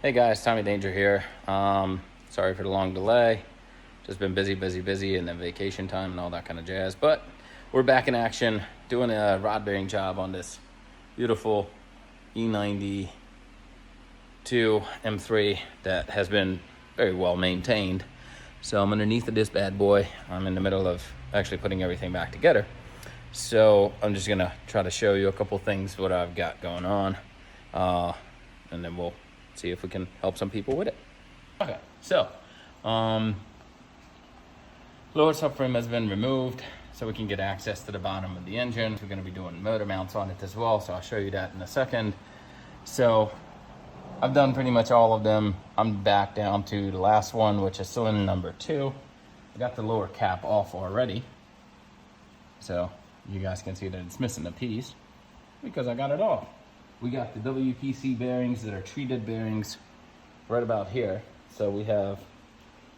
Hey guys, Tommy Danger here. Sorry for the long delay. Just been busy, and then vacation time and all that kind of jazz. But we're back in action, doing a rod bearing job on this beautiful E92 M3 that has been very well maintained. So I'm underneath of this bad boy. I'm in the middle of actually putting everything back together. So I'm just gonna try to show you a couple things what I've got going on, and then we'll see if we can help some people with it. Okay, so lower subframe has been removed so we can get access to the bottom of the engine. We're going to be doing motor mounts on it as well, so I'll show you that in a second. So I've done pretty much all of them. I'm back down to the last one, which is cylinder number 2. I got the lower cap off already, so you guys can see that it's missing a piece because I got it off. We got the WPC bearings that are treated bearings right about here. So we have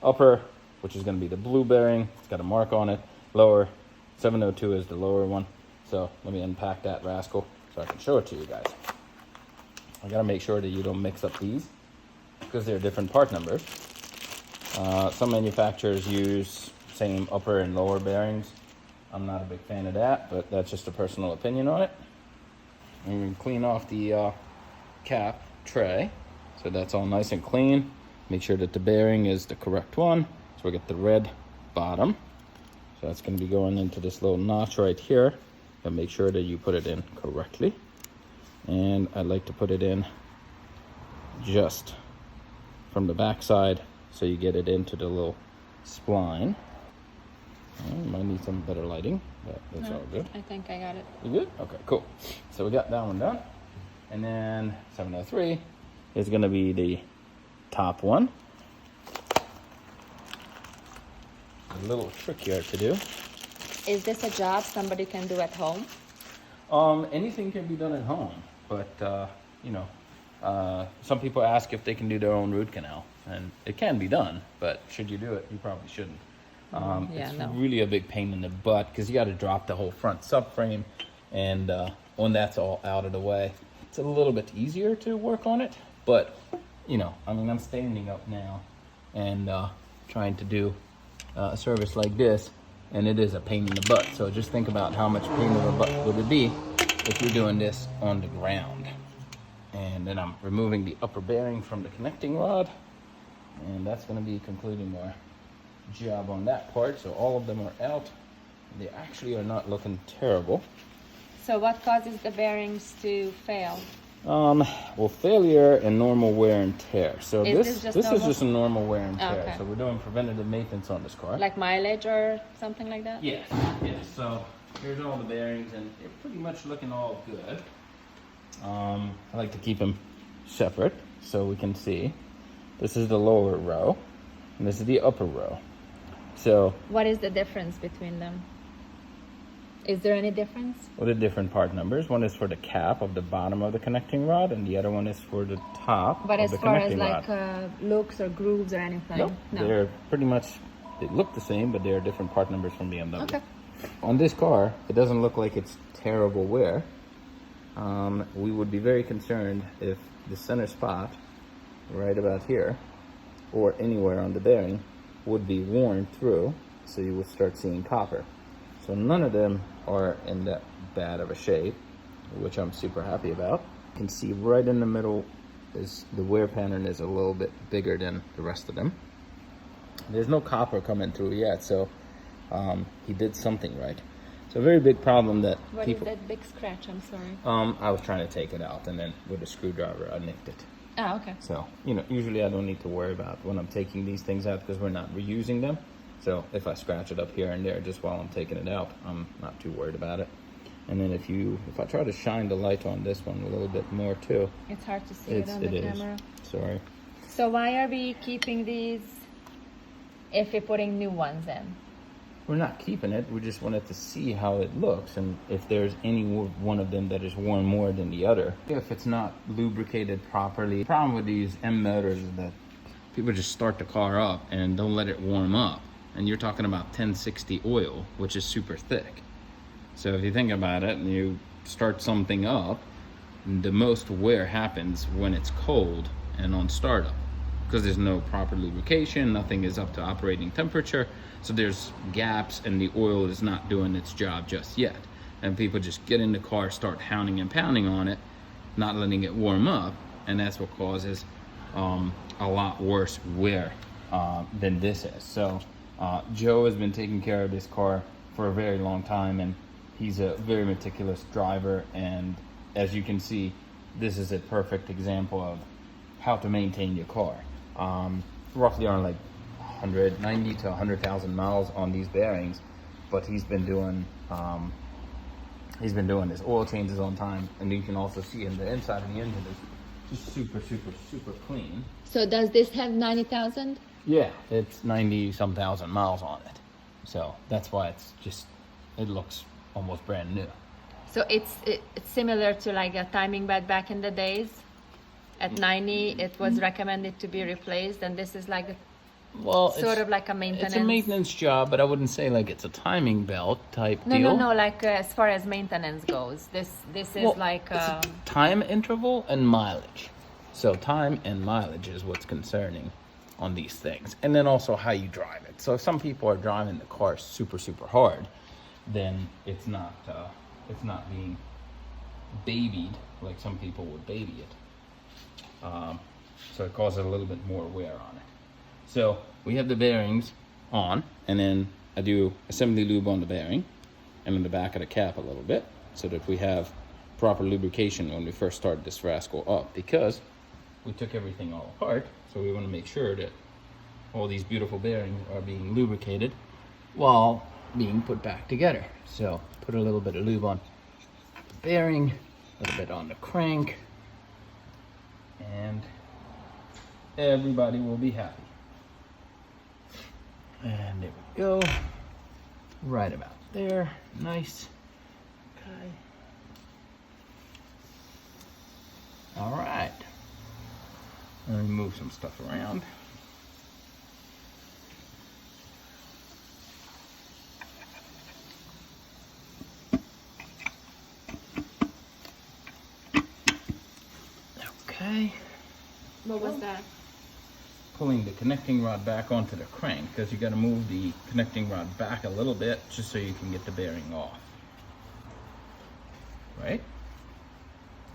upper, which is going to be the blue bearing. It's got a mark on it. Lower, 702 is the lower one. So let me unpack that rascal so I can show it to you guys. I got to make sure that you don't mix up these because they're different part numbers. Some manufacturers use same upper and lower bearings. I'm not a big fan of that, but that's just a personal opinion on it. And we can clean off the cap tray, so that's all nice and clean. Make sure that the bearing is the correct one. So we get the red bottom, so that's going to be going into this little notch right here, and make sure that you put it in correctly. And I like to put it in just from the back side so you get it into the little spline. You might need some better lighting, but that's all good. I think I got it. You good? Okay, cool. So we got that one done. And then 703 is going to be the top one. A little trickier to do. Is this a job somebody can do at home? Anything can be done at home, but some people ask if they can do their own root canal, and it can be done, but should you do it, you probably shouldn't. Really a big pain in the butt because you got to drop the whole front subframe, and when that's all out of the way, it's a little bit easier to work on it. But I'm standing up now and trying to do a service like this, and it is a pain in the butt. So just think about how much pain in the butt would it be if you're doing this on the ground. And then I'm removing the upper bearing from the connecting rod, and that's going to be concluding our job on that part. So all of them are out. They actually are not looking terrible. So what causes the bearings to fail? Well, failure and normal wear and tear. So this is normal? just a normal wear and tear. Okay. So we're doing preventative maintenance on this car. Like mileage or something like that? Yes. So here's all the bearings, and they're pretty much looking all good. I like to keep them separate so we can see. This is the lower row, and this is the upper row. So what is the difference between them? Is there any difference? Well, the different part numbers. One is for the cap of the bottom of the connecting rod, and the other one is for the top but of the connecting rod. But as far as looks or grooves or anything? Nope. No. They're pretty much, they look the same, but they're different part numbers from BMW. Okay. On this car, it doesn't look like it's terrible wear. We would be very concerned if the center spot, right about here, or anywhere on the bearing, would be worn through, so you would start seeing copper. So none of them are in that bad of a shape, which I'm super happy about. You can see right in the middle is the wear pattern is a little bit bigger than the rest of them. There's no copper coming through yet, so he did something right. It's a very big problem that What is that big scratch? I'm sorry. I was trying to take it out, and then with a screwdriver I nicked it. Oh, okay. So, usually I don't need to worry about when I'm taking these things out because we're not reusing them. So if I scratch it up here and there just while I'm taking it out, I'm not too worried about it. And then if I try to shine the light on this one a little bit more too. It's hard to see it on the camera. Sorry. So why are we keeping these if we're putting new ones in? We're not keeping it. We just wanted to see how it looks and if there's any one of them that is worn more than the other. If it's not lubricated properly. The problem with these M motors is that people just start the car up and don't let it warm up. And you're talking about 1060 oil, which is super thick. So if you think about it and you start something up, the most wear happens when it's cold and on startup, because there's no proper lubrication, nothing is up to operating temperature, so there's gaps and the oil is not doing its job just yet. And people just get in the car, start hounding and pounding on it, not letting it warm up, and that's what causes a lot worse wear than this is. So Joe has been taking care of this car for a very long time, and he's a very meticulous driver, and as you can see, this is a perfect example of how to maintain your car. Roughly on like 190 to 100,000 miles on these bearings, but he's been doing his oil changes on time, and you can also see in the inside of the engine is just super clean. So does this have 90,000? Yeah, it's 90 some thousand miles on it, so that's why it looks almost brand new. So it's similar to like a timing belt back in the days. At 90, it was recommended to be replaced, and this is like sort of like a maintenance. It's a maintenance job, but I wouldn't say like it's a timing belt type deal. No. Like as far as maintenance goes, this is like it's time interval and mileage. So time and mileage is what's concerning on these things, and then also how you drive it. So if some people are driving the car super hard, then it's not being babied like some people would baby it. So it causes a little bit more wear on it. So we have the bearings on, and then I do assembly lube on the bearing and on the back of the cap a little bit, so that we have proper lubrication when we first start this rascal up, because we took everything all apart, so we want to make sure that all these beautiful bearings are being lubricated while being put back together. So put a little bit of lube on the bearing, a little bit on the crank, and everybody will be happy. And there we go, right about there, nice. Okay. All right, let me move some stuff around. Okay. what was that? Pulling the connecting rod back onto the crank, because you got to move the connecting rod back a little bit just so you can get the bearing off. Right?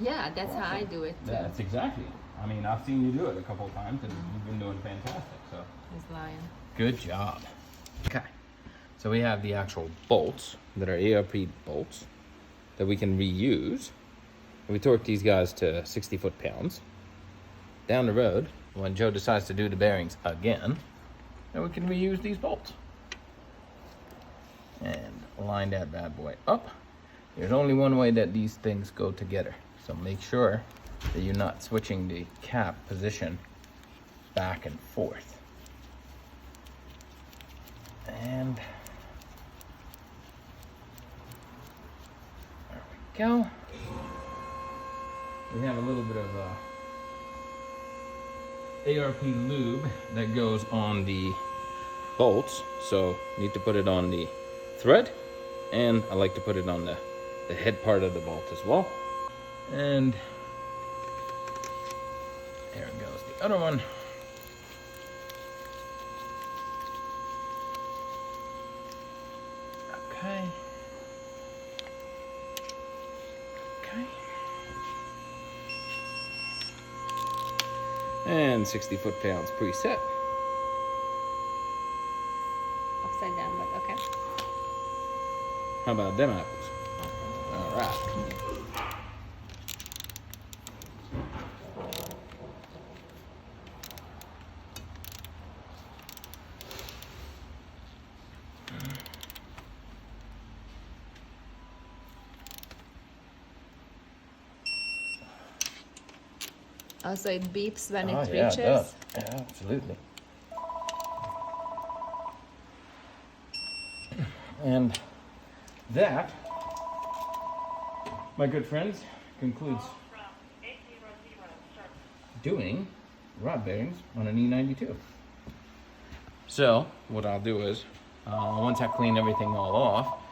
Yeah, that's how I do it too. That's exactly. I mean, I've seen you do it a couple of times, and you've been doing fantastic. So He's lying. good job. Okay. So we have the actual bolts that are ARP bolts that we can reuse. We torque these guys to 60 foot-pounds. Down the road, when Joe decides to do the bearings again, then we can reuse these bolts. And line that bad boy up. There's only one way that these things go together, so make sure that you're not switching the cap position back and forth. And there we go. We have a little bit of ARP lube that goes on the bolts, so need to put it on the thread, and I like to put it on the head part of the bolt as well. And there goes the other one. Okay. Okay. And 60 foot-pounds preset. Upside down, but okay. How about them apples? All right. Oh, so it beeps when it Yeah, reaches? it does. Yeah, absolutely. And that, my good friends, concludes doing rod bearings on an E92. So what I'll do is, once I clean everything all off,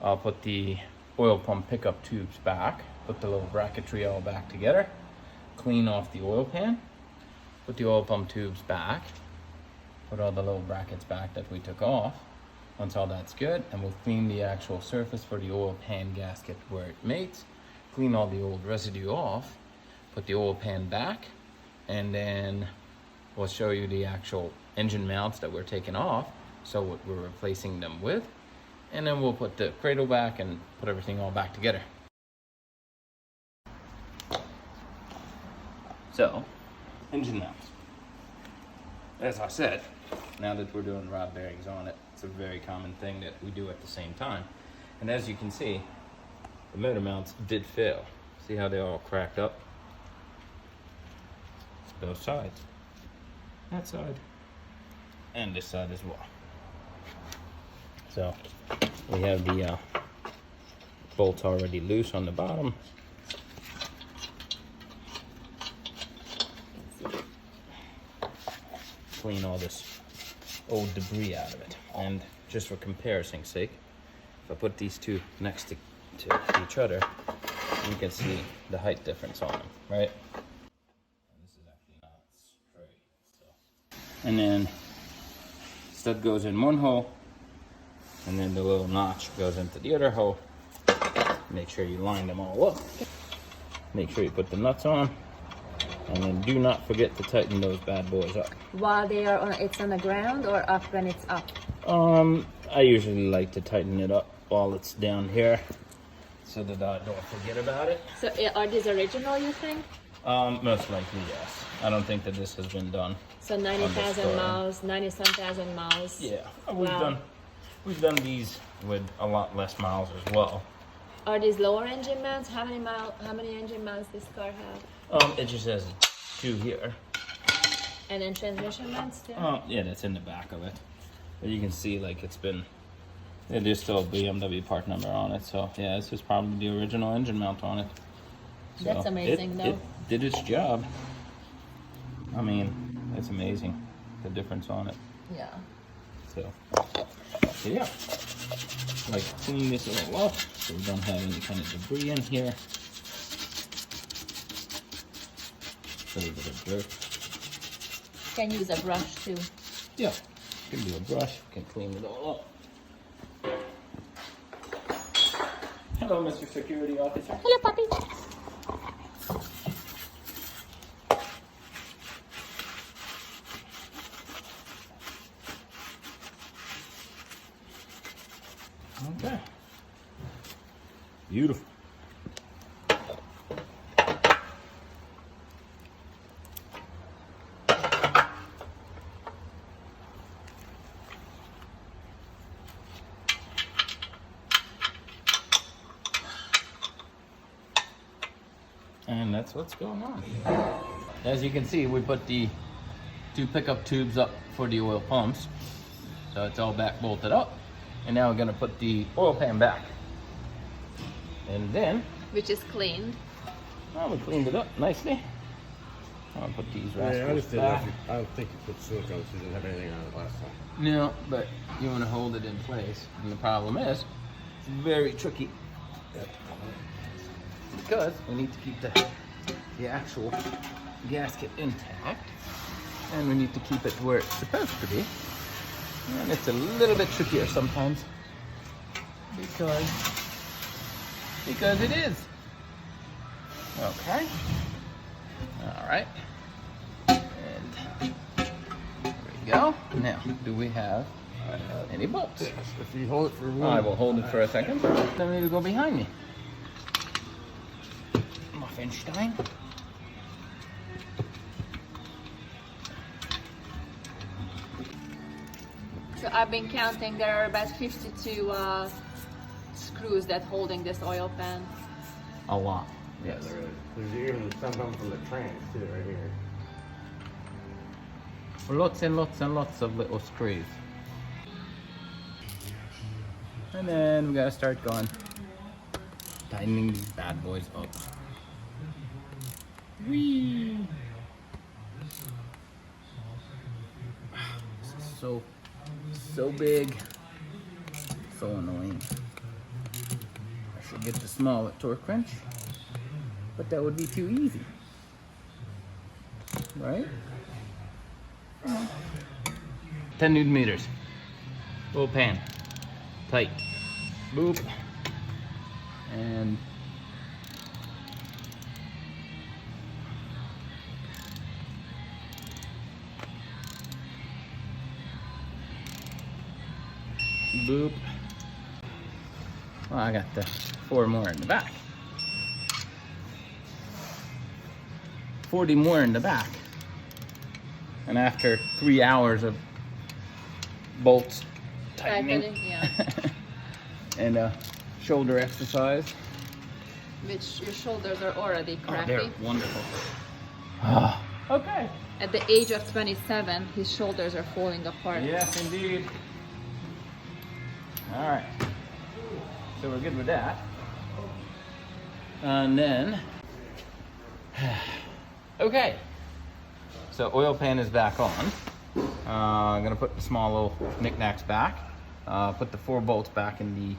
I'll put the oil pump pickup tubes back, put the little bracketry all back together, clean off the oil pan, put the oil pump tubes back, put all the little brackets back that we took off. Once all that's good, and we'll clean the actual surface for the oil pan gasket where it mates, clean all the old residue off, put the oil pan back, and then we'll show you the actual engine mounts that we're taking off, so what we're replacing them with, and then we'll put the cradle back and put everything all back together. So, engine mounts. As I said, now that we're doing rod bearings on it, it's a very common thing that we do at the same time. And as you can see, the motor mounts did fail. See how they all cracked up? Both sides. That side. And this side as well. So, we have the bolts already loose on the bottom. Clean all this old debris out of it. And just for comparison's sake, if I put these two next to each other, you can see the height difference on them, right? And this is actually not straight. So. And then stud goes in one hole, and then the little notch goes into the other hole. Make sure you line them all up. Make sure you put the nuts on. And then do not forget to tighten those bad boys up. While they are on, it's on the ground or up when it's up? I usually like to tighten it up while it's down here, so that I don't forget about it. So are these original, you think? Most likely, yes. I don't think that this has been done. So 90,000 miles, 90-some thousand miles. Yeah, Wow. we've done these with a lot less miles as well. Are these lower engine mounts? How many engine mounts this car have? It just says 2 here. And then transmission mounts too? Yeah, that's in the back of it. But you can see, like, there's still a BMW part number on it. So yeah, this is probably the original engine mount on it. So That's amazing, though. It did its job. I mean, it's amazing, the difference on it. Yeah. So yeah, like, clean this all up so we don't have any kind of debris in here. A little bit of dirt. Can use a brush too. Yeah, you can do a brush, you can clean it all up. Hello, Mr. Security Officer. Hello, puppy. Okay. Beautiful. And that's what's going on. As you can see, we put the 2 pickup tubes up for the oil pumps. So it's all back bolted up. And now we're gonna put the oil pan back. And then, Which is cleaned. well, we cleaned it up nicely. I'll put these rascals back. I don't think you put silicone, so you didn't have anything on it last time. No, but you want to hold it in place. And the problem is, it's very tricky. Because we need to keep the actual gasket intact. And we need to keep it where it's supposed to be. And it's a little bit trickier sometimes. Because it is. Okay. All right. And there we go. Now, do we have any bolts? If you hold it for one, I will hold it for a second. Then we will go behind me. Muffinstein. So I've been counting, there are about 52 screws that holding this oil pan. A lot. Yes. there's even some coming from the trans too, right here. Lots and lots and lots of little screws. And then we gotta start going, tightening these bad boys up. Whee! This is so big, so annoying. I should get the smaller torque wrench, but that would be too easy, right? 10 Newton meters. Oil pan. Tight. Boop. And boop. Well, I got the 4 more in the back. 40 more in the back. And after 3 hours of bolts tightening Yeah. and shoulder exercise. Which your shoulders are already Oh, crappy. they're wonderful. Okay. At the age of 27, his shoulders are falling apart. Yes, indeed. All right. So we're good with that. And then, okay. So oil pan is back on. I'm gonna put the small little knickknacks back. Put the 4 bolts back in the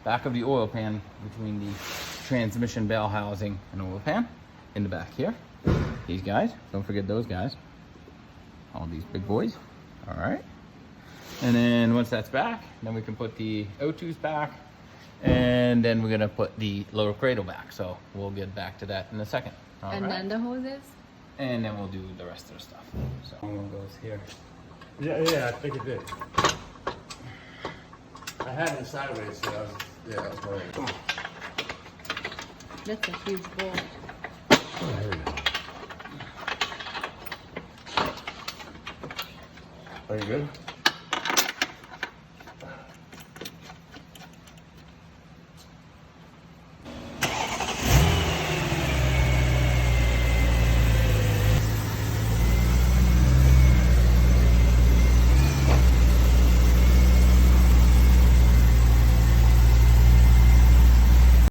back of the oil pan between the transmission bell housing and oil pan in the back here. These guys, don't forget those guys. All these big boys. All right. And then once that's back, then we can put the O2s back, and then we're gonna put the lower cradle back. So we'll get back to that in a second. All And right. then the hoses? And then we'll do the rest of the stuff. So one goes here. Yeah, I think it did. I had it sideways, so I was, yeah, that's right. Come on. That's a huge bolt. Oh, here we go. Are you good?